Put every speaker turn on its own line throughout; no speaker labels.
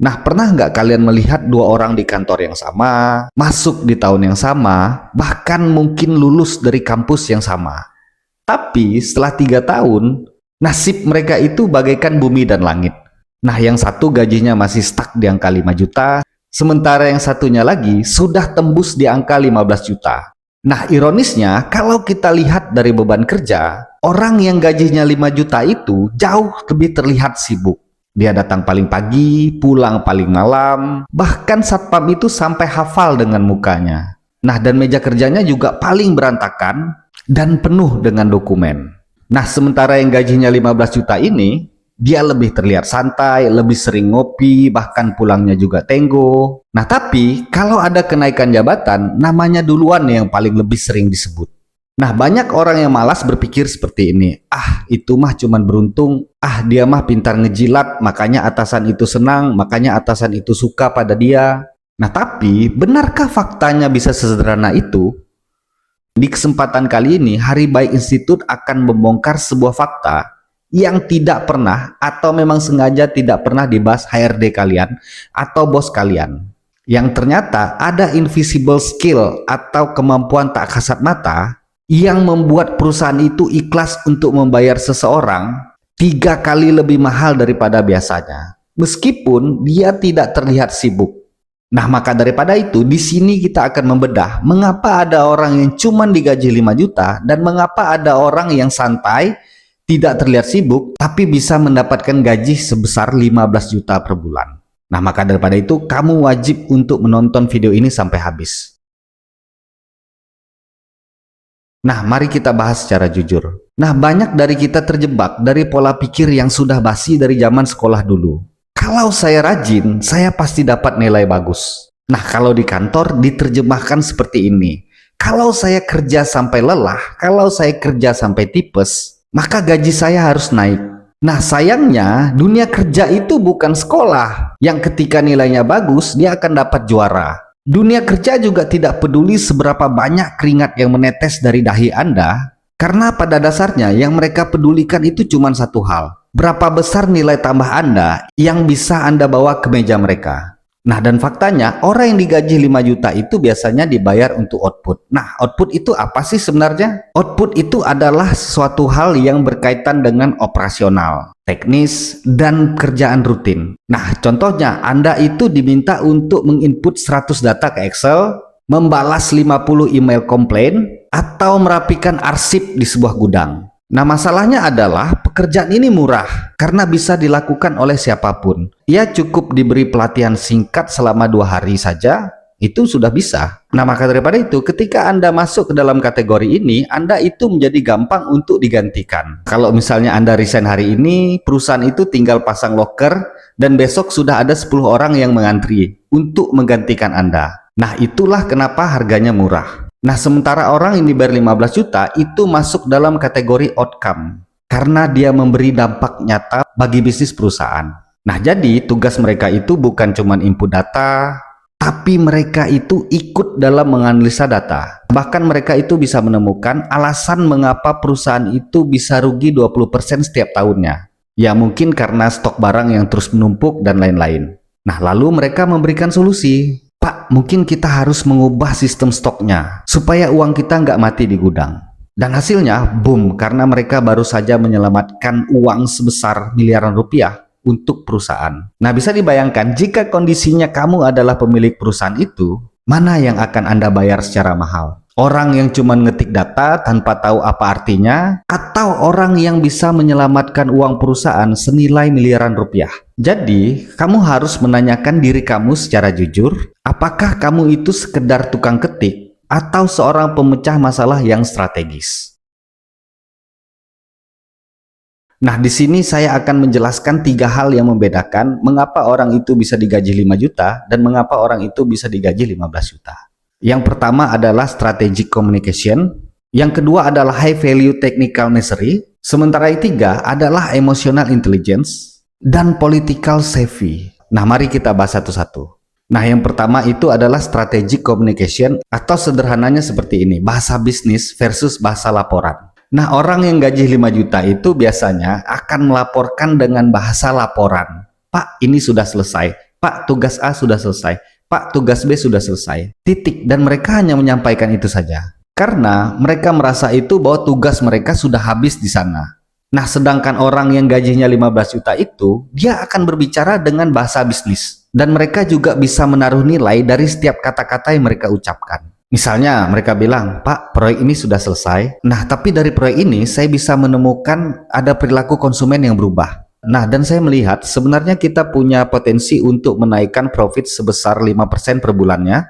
Nah, pernah nggak kalian melihat dua orang di kantor yang sama, masuk di tahun yang sama, bahkan mungkin lulus dari kampus yang sama? Tapi setelah 3 tahun, nasib mereka itu bagaikan bumi dan langit. Nah, yang satu gajinya masih stuck di angka 5 juta, sementara yang satunya lagi sudah tembus di angka 15 juta. Nah, ironisnya, kalau kita lihat dari beban kerja, orang yang gajinya 5 juta itu jauh lebih terlihat sibuk. Dia datang paling pagi, pulang paling malam, bahkan satpam itu sampai hafal dengan mukanya. Nah, dan meja kerjanya juga paling berantakan dan penuh dengan dokumen. Nah, sementara yang gajinya 15 juta ini, dia lebih terlihat santai, lebih sering ngopi, bahkan pulangnya juga tenggo. Nah, tapi kalau ada kenaikan jabatan, namanya duluan yang paling lebih sering disebut. Nah, banyak orang yang malas berpikir seperti ini. Ah, itu mah cuman beruntung. Ah, dia mah pintar ngejilat, makanya atasan itu senang, makanya atasan itu suka pada dia. Nah, tapi benarkah faktanya bisa sesederhana itu? Di kesempatan kali ini, Hari Baik Institute akan membongkar sebuah fakta yang tidak pernah atau memang sengaja tidak pernah dibahas HRD kalian atau bos kalian. Yang ternyata ada invisible skill atau kemampuan tak kasat mata yang membuat perusahaan itu ikhlas untuk membayar seseorang 3 kali lebih mahal daripada biasanya, meskipun dia tidak terlihat sibuk. Nah, maka daripada itu, di sini kita akan membedah mengapa ada orang yang cuma digaji 5 juta dan mengapa ada orang yang santai, tidak terlihat sibuk, tapi bisa mendapatkan gaji sebesar 15 juta per bulan. Nah, maka daripada itu, kamu wajib untuk menonton video ini sampai habis. Nah, mari kita bahas secara jujur. Nah, banyak dari kita terjebak dari pola pikir yang sudah basi dari zaman sekolah dulu. Kalau saya rajin, saya pasti dapat nilai bagus. Nah, kalau di kantor diterjemahkan seperti ini. Kalau saya kerja sampai lelah, kalau saya kerja sampai tipes, maka gaji saya harus naik. Nah, sayangnya dunia kerja itu bukan sekolah yang ketika nilainya bagus, dia akan dapat juara. Dunia kerja juga tidak peduli seberapa banyak keringat yang menetes dari dahi Anda, karena pada dasarnya yang mereka pedulikan itu cuma satu hal. Berapa besar nilai tambah Anda yang bisa Anda bawa ke meja mereka. Nah, dan faktanya orang yang digaji 5 juta itu biasanya dibayar untuk output. Nah, output itu apa sih sebenarnya? Output itu adalah sesuatu hal yang berkaitan dengan operasional, teknis, dan kerjaan rutin. Nah, contohnya Anda itu diminta untuk menginput 100 data ke Excel, membalas 50 email komplain, atau merapikan arsip di sebuah gudang. Nah, masalahnya adalah pekerjaan ini murah karena bisa dilakukan oleh siapapun. Ia cukup diberi pelatihan singkat selama 2 hari saja, itu sudah bisa. Nah, maka daripada itu, ketika Anda masuk ke dalam kategori ini, Anda itu menjadi gampang untuk digantikan. Kalau misalnya Anda resign hari ini, perusahaan itu tinggal pasang loker, dan besok sudah ada 10 orang yang mengantri untuk menggantikan Anda. Nah, itulah kenapa harganya murah. Nah, sementara orang yang dibayar 15 juta itu masuk dalam kategori outcome karena dia memberi dampak nyata bagi bisnis perusahaan. Nah, jadi tugas mereka itu bukan cuma input data, tapi mereka itu ikut dalam menganalisa data. Bahkan mereka itu bisa menemukan alasan mengapa perusahaan itu bisa rugi 20% setiap tahunnya. Ya, mungkin karena stok barang yang terus menumpuk dan lain-lain. Nah, lalu mereka memberikan solusi. Pak, mungkin kita harus mengubah sistem stoknya supaya uang kita nggak mati di gudang. Dan hasilnya, boom, karena mereka baru saja menyelamatkan uang sebesar miliaran rupiah untuk perusahaan. Nah, bisa dibayangkan jika kondisinya kamu adalah pemilik perusahaan itu, mana yang akan Anda bayar secara mahal? Orang yang cuma ngetik data tanpa tahu apa artinya, atau orang yang bisa menyelamatkan uang perusahaan senilai miliaran rupiah? Jadi, kamu harus menanyakan diri kamu secara jujur, apakah kamu itu sekedar tukang ketik atau seorang pemecah masalah yang strategis? Nah, di sini saya akan menjelaskan 3 hal yang membedakan mengapa orang itu bisa digaji 5 juta dan mengapa orang itu bisa digaji 15 juta. Yang pertama adalah strategic communication, yang kedua adalah high value technical necessary, sementara yang ketiga adalah emotional intelligence dan political savvy. Nah, mari kita bahas satu-satu. Nah, yang pertama itu adalah strategic communication, atau sederhananya seperti ini, bahasa bisnis versus bahasa laporan. Nah, orang yang gaji 5 juta itu biasanya akan melaporkan dengan bahasa laporan. Pak, ini sudah selesai. Pak, tugas A sudah selesai. Pak, tugas B sudah selesai. Titik. Dan mereka hanya menyampaikan itu saja. Karena mereka merasa itu bahwa tugas mereka sudah habis di sana. Nah, sedangkan orang yang gajinya 15 juta itu, dia akan berbicara dengan bahasa bisnis. Dan mereka juga bisa menaruh nilai dari setiap kata-kata yang mereka ucapkan. Misalnya mereka bilang, Pak, proyek ini sudah selesai. Nah, tapi dari proyek ini saya bisa menemukan ada perilaku konsumen yang berubah. Nah, dan saya melihat sebenarnya kita punya potensi untuk menaikkan profit sebesar 5% per bulannya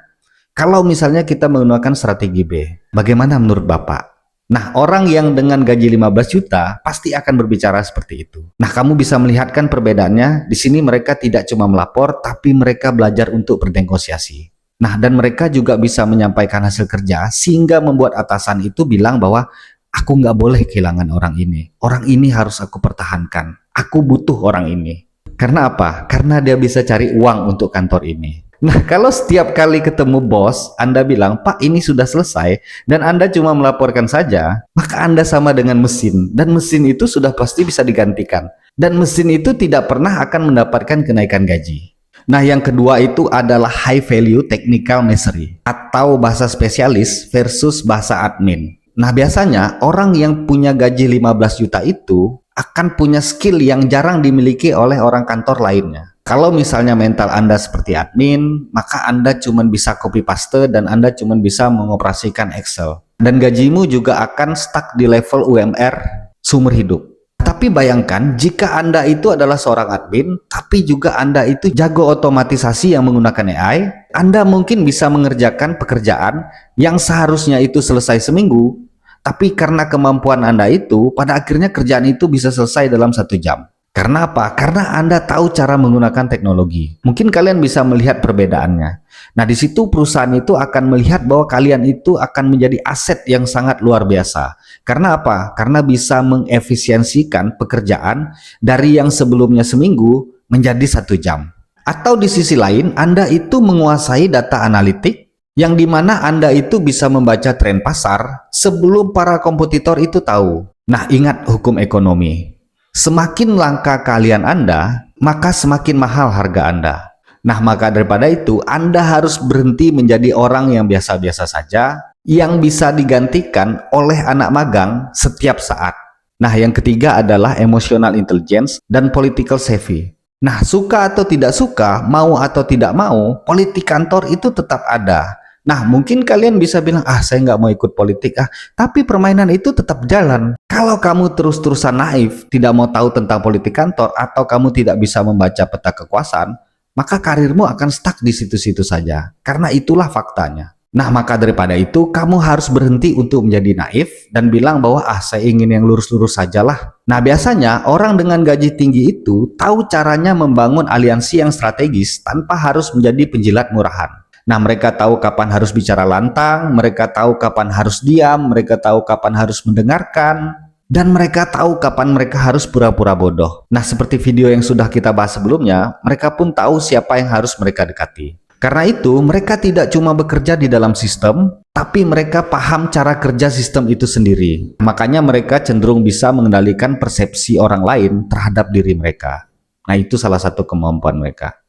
kalau misalnya kita menggunakan strategi B. Bagaimana menurut Bapak? Nah, orang yang dengan gaji 15 juta pasti akan berbicara seperti itu. Nah, kamu bisa melihatkan perbedaannya. Di sini mereka tidak cuma melapor, tapi mereka belajar untuk bernegosiasi. Nah, dan mereka juga bisa menyampaikan hasil kerja sehingga membuat atasan itu bilang bahwa aku nggak boleh kehilangan orang ini. Orang ini harus aku pertahankan. Aku butuh orang ini. Karena apa? Karena dia bisa cari uang untuk kantor ini. Nah, kalau setiap kali ketemu bos, Anda bilang, Pak, ini sudah selesai, dan Anda cuma melaporkan saja, maka Anda sama dengan mesin, dan mesin itu sudah pasti bisa digantikan. Dan mesin itu tidak pernah akan mendapatkan kenaikan gaji. Nah, yang kedua itu adalah high value technical mastery, atau bahasa spesialis versus bahasa admin. Nah, biasanya orang yang punya gaji 15 juta itu akan punya skill yang jarang dimiliki oleh orang kantor lainnya. Kalau misalnya mental Anda seperti admin, maka Anda cuma bisa copy paste dan Anda cuma bisa mengoperasikan Excel. Dan gajimu juga akan stuck di level UMR seumur hidup. Tapi bayangkan jika Anda itu adalah seorang admin, tapi juga Anda itu jago otomatisasi yang menggunakan AI, Anda mungkin bisa mengerjakan pekerjaan yang seharusnya itu selesai seminggu, tapi karena kemampuan Anda itu, pada akhirnya kerjaan itu bisa selesai dalam 1 jam. Karena apa? Karena Anda tahu cara menggunakan teknologi. Mungkin kalian bisa melihat perbedaannya. Nah, di situ perusahaan itu akan melihat bahwa kalian itu akan menjadi aset yang sangat luar biasa. Karena apa? Karena bisa mengefisiensikan pekerjaan dari yang sebelumnya seminggu menjadi 1 jam. Atau di sisi lain, Anda itu menguasai data analitik, yang dimana Anda itu bisa membaca tren pasar sebelum para kompetitor itu tahu. Nah, ingat hukum ekonomi. Semakin langka kalian Anda, maka semakin mahal harga Anda. Nah, maka daripada itu, Anda harus berhenti menjadi orang yang biasa-biasa saja, yang bisa digantikan oleh anak magang setiap saat. Nah, yang ketiga adalah emotional intelligence dan political savvy. Nah, suka atau tidak suka, mau atau tidak mau, politik kantor itu tetap ada. Nah, mungkin kalian bisa bilang, saya nggak mau ikut politik, tapi permainan itu tetap jalan. Kalau kamu terus-terusan naif, tidak mau tahu tentang politik kantor, atau kamu tidak bisa membaca peta kekuasaan, maka karirmu akan stuck di situ-situ saja. Karena itulah faktanya. Nah, maka daripada itu, kamu harus berhenti untuk menjadi naif, dan bilang bahwa, saya ingin yang lurus-lurus sajalah. Nah, biasanya orang dengan gaji tinggi itu, tahu caranya membangun aliansi yang strategis, tanpa harus menjadi penjilat murahan. Nah, mereka tahu kapan harus bicara lantang, mereka tahu kapan harus diam, mereka tahu kapan harus mendengarkan, dan mereka tahu kapan mereka harus pura-pura bodoh. Nah, seperti video yang sudah kita bahas sebelumnya, mereka pun tahu siapa yang harus mereka dekati. Karena itu, mereka tidak cuma bekerja di dalam sistem, tapi mereka paham cara kerja sistem itu sendiri. Makanya mereka cenderung bisa mengendalikan persepsi orang lain terhadap diri mereka. Nah, itu salah satu kemampuan mereka.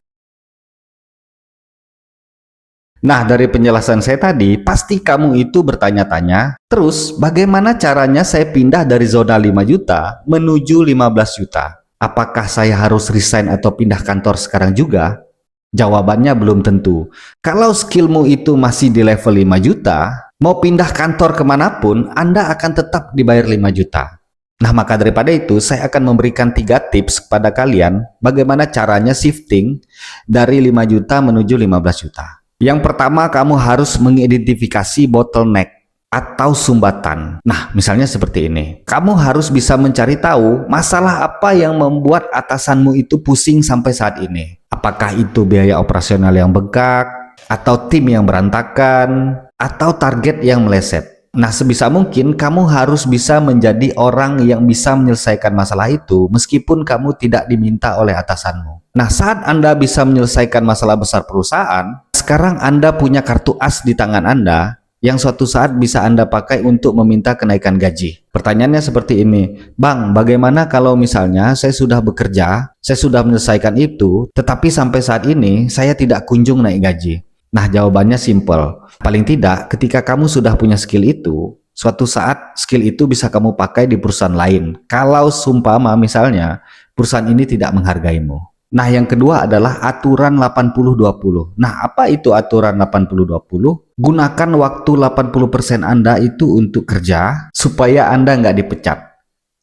Nah, dari penjelasan saya tadi, pasti kamu itu bertanya-tanya, terus bagaimana caranya saya pindah dari zona 5 juta menuju 15 juta? Apakah saya harus resign atau pindah kantor sekarang juga? Jawabannya belum tentu. Kalau skillmu itu masih di level 5 juta, mau pindah kantor kemanapun, Anda akan tetap dibayar 5 juta. Nah, maka daripada itu, saya akan memberikan 3 tips kepada kalian bagaimana caranya shifting dari 5 juta menuju 15 juta. Yang pertama, kamu harus mengidentifikasi bottleneck atau sumbatan. Nah, misalnya seperti ini. Kamu harus bisa mencari tahu masalah apa yang membuat atasanmu itu pusing sampai saat ini. Apakah itu biaya operasional yang bengkak, atau tim yang berantakan, atau target yang meleset. Nah, sebisa mungkin kamu harus bisa menjadi orang yang bisa menyelesaikan masalah itu meskipun kamu tidak diminta oleh atasanmu. Nah, saat Anda bisa menyelesaikan masalah besar perusahaan, sekarang Anda punya kartu as di tangan Anda, yang suatu saat bisa Anda pakai untuk meminta kenaikan gaji? Pertanyaannya seperti ini, Bang, bagaimana kalau misalnya saya sudah bekerja, saya sudah menyelesaikan itu, tetapi sampai saat ini saya tidak kunjung naik gaji? Nah, jawabannya simple. Paling tidak, ketika kamu sudah punya skill itu, suatu saat skill itu bisa kamu pakai di perusahaan lain. Kalau sumpama misalnya, perusahaan ini tidak menghargaimu. Nah, yang kedua adalah aturan 80-20. Nah, apa itu aturan 80-20? Gunakan waktu 80% Anda itu untuk kerja, supaya Anda nggak dipecat.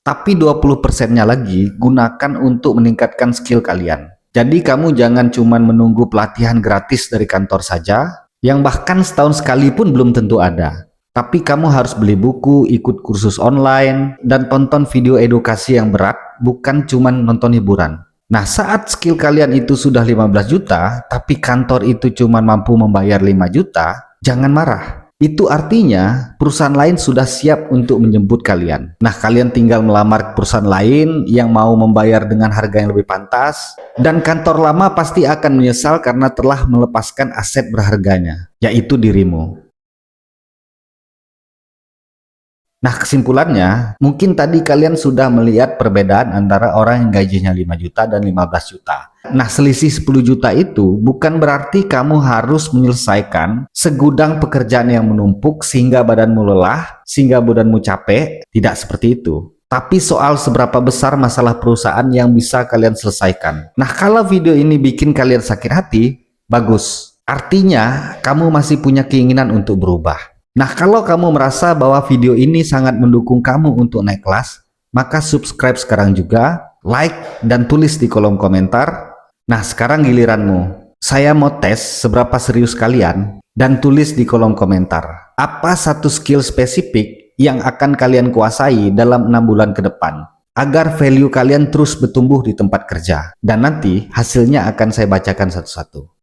Tapi 20%-nya lagi, gunakan untuk meningkatkan skill kalian. Jadi kamu jangan cuma menunggu pelatihan gratis dari kantor saja, yang bahkan setahun sekali pun belum tentu ada. Tapi kamu harus beli buku, ikut kursus online, dan tonton video edukasi yang berat, bukan cuma nonton hiburan. Nah, saat skill kalian itu sudah 15 juta, tapi kantor itu cuma mampu membayar 5 juta, jangan marah. Itu artinya perusahaan lain sudah siap untuk menjemput kalian. Nah, kalian tinggal melamar ke perusahaan lain yang mau membayar dengan harga yang lebih pantas, dan kantor lama pasti akan menyesal karena telah melepaskan aset berharganya, yaitu dirimu. Nah, kesimpulannya, mungkin tadi kalian sudah melihat perbedaan antara orang yang gajinya 5 juta dan 15 juta. Nah, selisih 10 juta itu bukan berarti kamu harus menyelesaikan segudang pekerjaan yang menumpuk sehingga badanmu lelah, sehingga badanmu capek. Tidak seperti itu. Tapi soal seberapa besar masalah perusahaan yang bisa kalian selesaikan. Nah, kalau video ini bikin kalian sakit hati, bagus. Artinya, kamu masih punya keinginan untuk berubah. Nah, kalau kamu merasa bahwa video ini sangat mendukung kamu untuk naik kelas, maka subscribe sekarang juga, like, dan tulis di kolom komentar. Nah, sekarang giliranmu. Saya mau tes seberapa serius kalian, dan tulis di kolom komentar. Apa satu skill spesifik yang akan kalian kuasai dalam 6 bulan ke depan, agar value kalian terus bertumbuh di tempat kerja. Dan nanti hasilnya akan saya bacakan satu-satu.